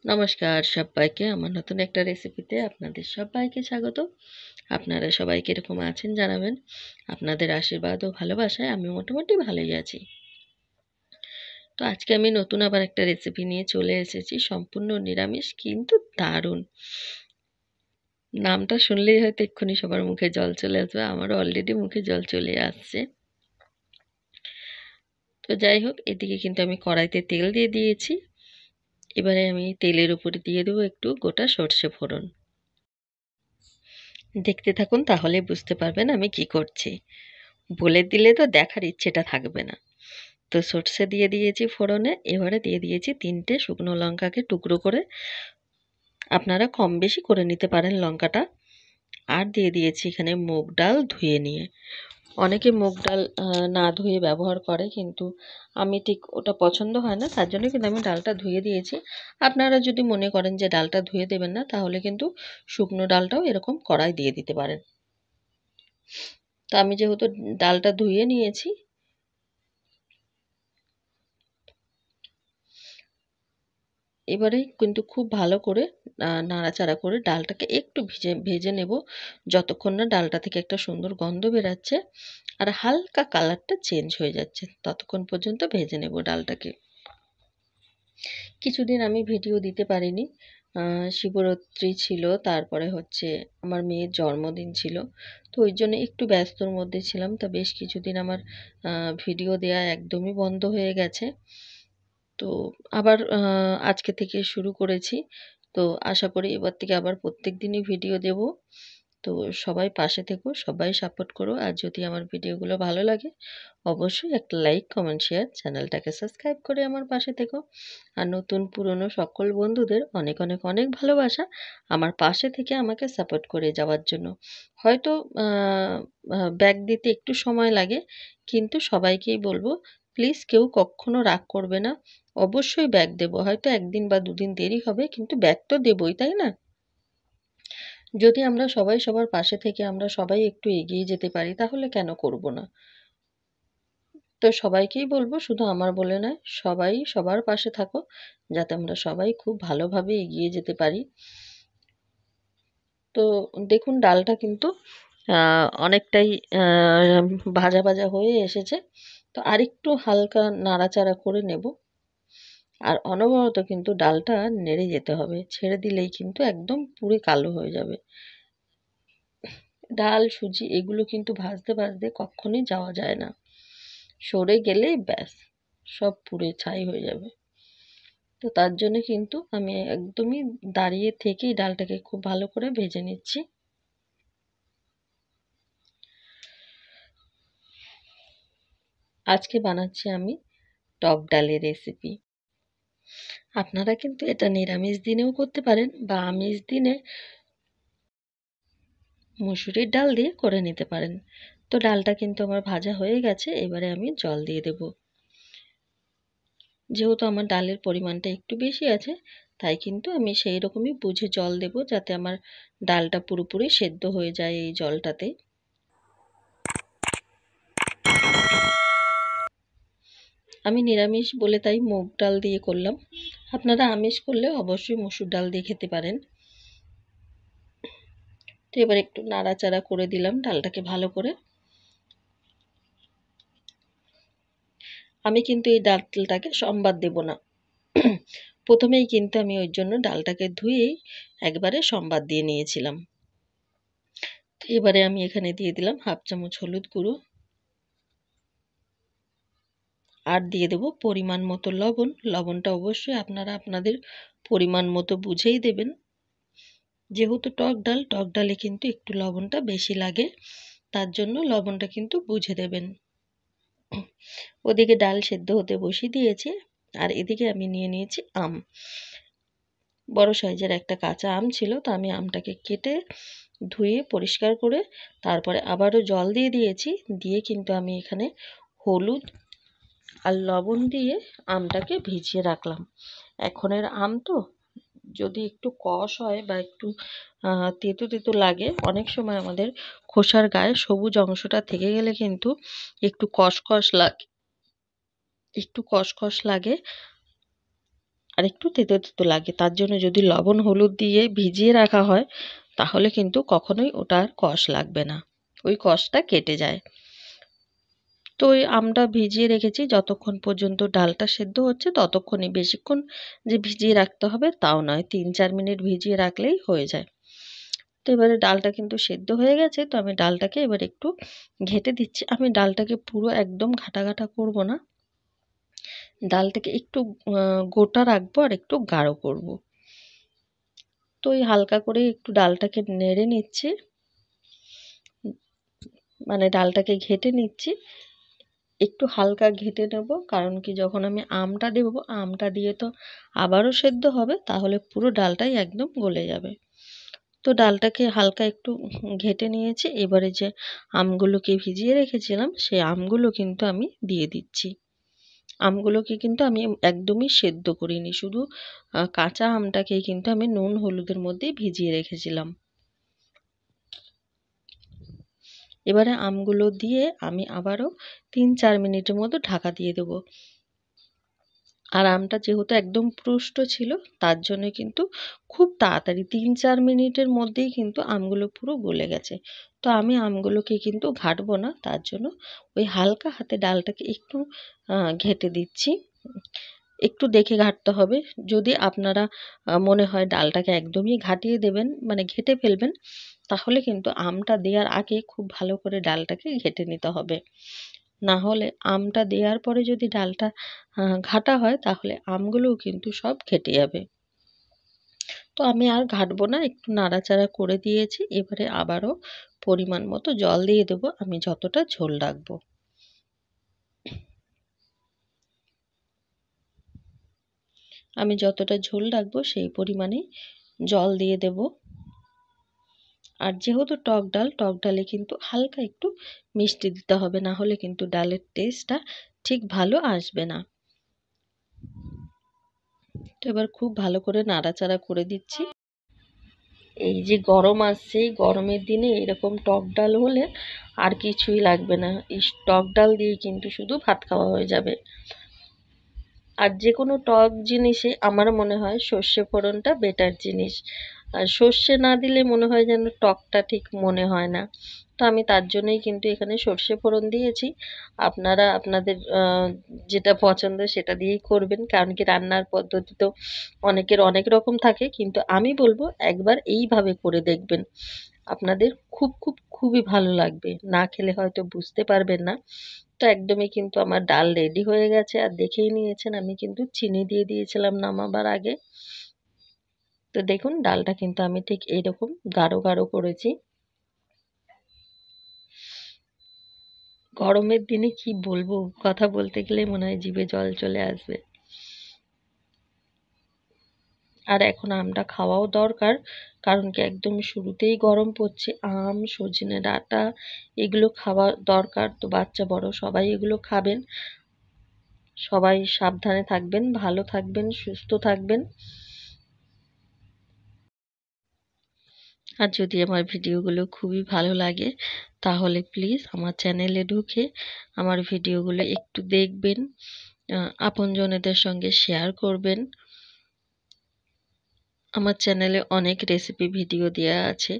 নমস্কার সবাইকে, আমার নতুন একটা রেসিপিতে আপনাদের সবাইকে স্বাগত। আপনারা সবাই কিরকম আছেন জানাবেন। আপনাদের আশীর্বাদ ও ভালোবাসায় আমি মোটামুটি ভালোই আছি। তো আজকে আমি নতুন আবার একটা রেসিপি নিয়ে চলে এসেছি, সম্পূর্ণ নিরামিষ কিন্তু দারুণ। নামটা শুনলেই হয়তো এক্ষুনি সবার মুখে জল চলে আসবে, আমারও অলরেডি মুখে জল চলে আসছে। তো যাই হোক, এদিকে কিন্তু আমি কড়াইতে তেল দিয়ে দিয়েছি। এবারে আমি তেলের উপরে দিয়ে দেবো একটু গোটা সর্ষে ফোড়ন। দেখতে থাকুন, তাহলে বুঝতে পারবেন আমি কি করছি। বলে দিলে তো দেখার ইচ্ছেটা থাকবে না। তো সর্ষে দিয়ে দিয়েছি ফোড়নে। এবারে দিয়ে দিয়েছি 3টে শুকনো লঙ্কাকে টুকরো করে, আপনারা কম বেশি করে নিতে পারেন লঙ্কাটা। আর দিয়ে দিয়েছি এখানে মুগ ডাল ধুয়ে নিয়ে। অনেকে মুগ ডাল না ধুয়ে ব্যবহার করে, কিন্তু আমি ঠিক ওটা পছন্দ হয় না, তার জন্য কিন্তু আমি ডালটা ধুয়ে দিয়েছি। আপনারা যদি মনে করেন যে ডালটা ধুয়ে দেবেন না, তাহলে কিন্তু শুকনো ডালটাও এরকম কড়াই দিয়ে দিতে পারেন। তো আমি যেহেতু ডালটা ধুয়ে নিয়েছি, এবারে কিন্তু খুব ভালো করে নাড়াচাড়া করে ডালটাকে একটু ভেজে নেব, যতক্ষণ না ডালটা থেকে একটা সুন্দর গন্ধ বেরাচ্ছে আর হালকা কালারটা চেঞ্জ হয়ে যাচ্ছে, ততক্ষণ পর্যন্ত ভেজে নেব ডালটাকে। কিছুদিন আমি ভিডিও দিতে পারিনি, শিবরাত্রি ছিল, তারপরে হচ্ছে আমার মেয়ের জন্মদিন ছিল। তো ওই জন্য একটু ব্যস্তর মধ্যে ছিলাম। তো বেশ কিছুদিন আমার ভিডিও দেওয়া একদমই বন্ধ হয়ে গেছে। তো আবার আজকে থেকে শুরু করেছি। তো আশা করি এবার থেকে আবার প্রত্যেক দিনই ভিডিও দেব। তো সবাই পাশে থেকো, সবাই সাপোর্ট করো। আর যদি আমার ভিডিওগুলো ভালো লাগে, অবশ্যই একটা লাইক, কমেন্ট, শেয়ার, চ্যানেলটাকে সাবস্ক্রাইব করে আমার পাশে থেকো। আর নতুন পুরনো সকল বন্ধুদের অনেক অনেক অনেক ভালোবাসা, আমার পাশে থেকে আমাকে সাপোর্ট করে যাওয়ার জন্য। হয়তো ব্যাক দিতে একটু সময় লাগে, কিন্তু সবাইকেই বলবো, প্লিজ কেউ কখনো রাগ করবে না। অবশ্যই ব্যাক দেবো, হয়তো একদিন বা দুদিন দেরি হবে, কিন্তু ব্যাক তো দেবই, তাই না? যদি আমরা সবাই সবার পাশে থেকে আমরা সবাই একটু এগিয়ে যেতে পারি, তাহলে কেন করব না? তো সবাইকেই বলবো, শুধু আমার বলে নয়, সবাই সবার পাশে থাকো, যাতে আমরা সবাই খুব ভালোভাবে এগিয়ে যেতে পারি। তো দেখুন, ডালটা কিন্তু অনেকটাই ভাজা ভাজা হয়ে এসেছে। তো আরেকটু হালকা নাড়াচাড়া করে নেব। আর অনবরত কিন্তু ডালটা নেড়ে যেতে হবে, ছেড়ে দিলেই কিন্তু একদম পুড়ে কালো হয়ে যাবে। ডাল সুজি এগুলো কিন্তু ভাজতে ভাজতে কখনোই যাওয়া যায় না, সরে গেলেই ব্যাস সব পুড়ে ছাই হয়ে যাবে। তো তার জন্য কিন্তু আমি একদমই দাঁড়িয়ে থেকেই ডালটাকে খুব ভালো করে ভেজে নিচ্ছি। আজকে বানাচ্ছি আমি টক ডালের রেসিপি। আপনারা কিন্তু এটা নিরামিষ দিনেও করতে পারেন, বা আমিষ দিনে মুসুরির ডাল দিয়ে করে নিতে পারেন। তো ডালটা কিন্তু আমার ভাজা হয়ে গেছে, এবারে আমি জল দিয়ে দেব। যেহেতু আমার ডালের পরিমাণটা একটু বেশি আছে, তাই কিন্তু আমি সেই রকমই বুঝে জল দেব, যাতে আমার ডালটা পুরোপুরি সেদ্ধ হয়ে যায় এই জলটাতে। আমি নিরামিষ বলে তাই মুগ ডাল দিয়ে করলাম, আপনারা আমিষ করলে অবশ্যই মসুর ডাল দিয়ে খেতে পারেন। তো এবার একটু নাড়াচাড়া করে দিলাম ডালটাকে ভালো করে। আমি কিন্তু এই ডালটাকে সম্বাদ দেব না, প্রথমেই কিন্তু আমি ওই জন্য ডালটাকে ধুয়েই একবারে সম্বাদ দিয়ে নিয়েছিলাম। তো এবারে আমি এখানে দিয়ে দিলাম 1/2 চামচ হলুদ গুঁড়ো, আর দিয়ে দেব পরিমাণ মতো লবণ। লবণটা অবশ্যই আপনারা আপনাদের পরিমাণ মতো বুঝেই দেবেন, যেহেতু টক ডালে কিন্তু একটু লবণটা বেশি লাগে, তার জন্য লবণটা কিন্তু বুঝে দেবেন। ওদিকে ডাল সেদ্ধ হতে বসিয়ে দিয়েছি, আর এদিকে আমি নিয়ে নিয়েছি আম। বড় সাইজের একটা কাঁচা আম ছিল, তো আমি আমটাকে কেটে ধুয়ে পরিষ্কার করে তারপরে আবারও জল দিয়ে দিয়েছি। দিয়ে কিন্তু আমি এখানে হলুদ আর লবণ দিয়ে আমটাকে ভিজিয়ে রাখলাম। এখনের আম তো, যদি একটু কষ হয় বা একটু তেতো তেতো লাগে, অনেক সময় আমাদের খোসার গায়ে সবুজ অংশটা থেকে গেলে কিন্তু একটু কষকষ লাগে, একটু কষকষ লাগে। আর একটু তেতো তেতো লাগে। তার জন্য যদি লবণ হলুদ দিয়ে ভিজিয়ে রাখা হয় তাহলে কিন্তু কখনোই ওটা আর কষ লাগবে না, ওই কষটা কেটে যায়। তো ওই আমটা ভিজিয়ে রেখেছি, যতক্ষণ পর্যন্ত ডালটা সেদ্ধ হচ্ছে ততক্ষণই, বেশিক্ষণ যে ভিজিয়ে রাখতে হবে তাও নয়, 3-4 মিনিট ভিজিয়ে রাখলেই হয়ে যায়। তো এবারে ডালটা কিন্তু সেদ্ধ হয়ে গেছে, তো আমি ডালটাকে এবার একটু ঘেঁটে দিচ্ছি। আমি ডালটাকে পুরো একদম ঘাটা ঘাটা করব না, ডালটাকে একটু গোটা রাখবো আর একটু গাঢ় করব। তো এই হালকা করে একটু ডালটাকে নেড়ে নিচ্ছি, মানে ডালটাকে ঘেঁটে নিচ্ছি, একটু হালকা ঘেঁটে নেব। কারণ কি, যখন আমি আমটা দেব, আমটা দিয়ে তো আবারও সেদ্ধ হবে, তাহলে পুরো ডালটাই একদম গলে যাবে। তো ডালটাকে হালকা একটু ঘেঁটে নিয়েছি। এবারে যে আমগুলোকে ভিজিয়ে রেখেছিলাম সেই আমগুলো কিন্তু আমি দিয়ে দিচ্ছি। আমগুলোকে কিন্তু আমি একদমই সেদ্ধ করিনি, শুধু কাঁচা আমটাকেই কিন্তু আমি নুন হলুদের মধ্যে ভিজিয়ে রেখেছিলাম। এবারে আমগুলো দিয়ে আমি আবারও 3-4 মিনিটের মতো ঢাকা দিয়ে দেবো। আর আমটা যেহেতু একদম পুষ্ট ছিল, তার জন্য কিন্তু খুব তাড়াতাড়ি 3-4 মিনিটের মধ্যেই কিন্তু আমগুলো পুরো গলে গেছে। তো আমি আমগুলোকে কিন্তু ঘাটবো না, তার জন্য ওই হালকা হাতে ডালটাকে একটু ঘেঁটে দিচ্ছি। একটু দেখে ঘাটতে হবে। যদি আপনারা মনে হয় ডালটাকে একদমই ঘাটিয়ে দেবেন, মানে ঘেঁটে ফেলবেন, তাহলে কিন্তু আমটা দেওয়ার আগে খুব ভালো করে ডালটাকে ঘেঁটে নিতে হবে। না হলে আমটা দেওয়ার পরে যদি ডালটা ঘাটা হয় তাহলে আমগুলোও কিন্তু সব ঘেঁটে যাবে। তো আমি আর ঘাটবো না, একটু নাড়াচাড়া করে দিয়েছি। এবারে আবারও পরিমাণ মতো জল দিয়ে দেবো, আমি যতটা ঝোল রাখবো। আমি যতটা ঝোল রাখবো সেই পরিমাণেই জল দিয়ে দেব। আর যেহেতু টক ডালে কিন্তু হালকা একটু মিষ্টি দিতে হবে, না হলে কিন্তু ডালের টেস্টটা ঠিক ভালো আসবে না। তো এবার খুব ভালো করে নাড়াচাড়া করে দিচ্ছি। এই যে গরম আসছে, এই গরমের দিনে এরকম টক ডাল হলে আর কিছুই লাগবে না, এই টক ডাল দিয়ে কিন্তু শুধু ভাত খাওয়া হয়ে যাবে। আর যে কোনো টক জিনিসে আমার মনে হয় সর্ষে ফোড়নটা বেটার জিনিস। আর সর্ষে না দিলে মনে হয় যেন টকটা ঠিক মনে হয় না। তো আমি তার জন্যই কিন্তু এখানে সর্ষে ফোড়ন দিয়েছি। আপনারা আপনাদের যেটা পছন্দ সেটা দিয়েই করবেন, কারণ কি রান্নার পদ্ধতি তো অনেকের অনেক রকম থাকে, কিন্তু আমি বলবো একবার এইভাবে করে দেখবেন, আপনাদের খুব খুব খুবই ভালো লাগবে। না খেলে হয়তো বুঝতে পারবেন না। তো একদমই কিন্তু আমার ডাল রেডি হয়ে গেছে, আর দেখেই নিয়েছেন আমি কিন্তু চিনি দিয়ে দিয়েছিলাম নামাবার আগে। তো দেখুন ডালটা কিন্তু আমি ঠিক এইরকম গাঢ় গাঢ় করেছি। গরমের দিনে কি বলবো, কথা বলতে গেলে মনে হয় জিভে জল চলে আসবে। আর এখন আমটা খাওয়াও দরকার, কারণ কি একদম শুরুতেই গরম পড়ছে। আম, সজনে ডাঁটা এগুলো খাওয়া দরকার। তো বাচ্চা বড় সবাই এগুলো খাবেন। সবাই সাবধানে থাকবেন, ভালো থাকবেন, সুস্থ থাকবেন। আর যদি আমার ভিডিওগুলো খুবই ভালো লাগে তাহলে প্লিজ আমার চ্যানেলে ঢুকে আমার ভিডিওগুলো একটু দেখবেন, আপনজনেদের সঙ্গে শেয়ার করবেন। আমার চ্যানেলে অনেক রেসিপি ভিডিও দেওয়া আছে,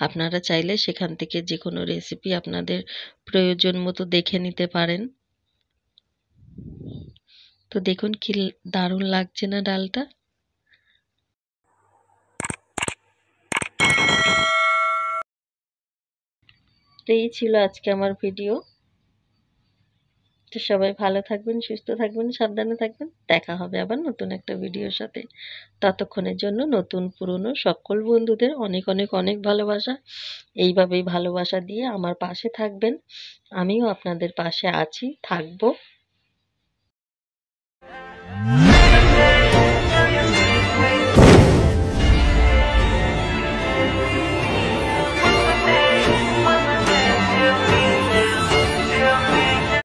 আপনারা চাইলে সেখান থেকে যে কোনো রেসিপি আপনাদের প্রয়োজন মতো দেখে নিতে পারেন। তো দেখুন কি দারুণ লাগছে না ডালটা। তো এই ছিল আজকে আমার ভিডিও। তো সবাই ভালো থাকবেন, সুস্থ থাকবেন, সাবধানে থাকবেন। দেখা হবে আবার নতুন একটা ভিডিওর সাথে। ততক্ষণের জন্য নতুন পুরনো সকল বন্ধুদের অনেক অনেক অনেক ভালোবাসা। এইভাবেই ভালোবাসা দিয়ে আমার পাশে থাকবেন। আমিও আপনাদের পাশে আছি, থাকবো।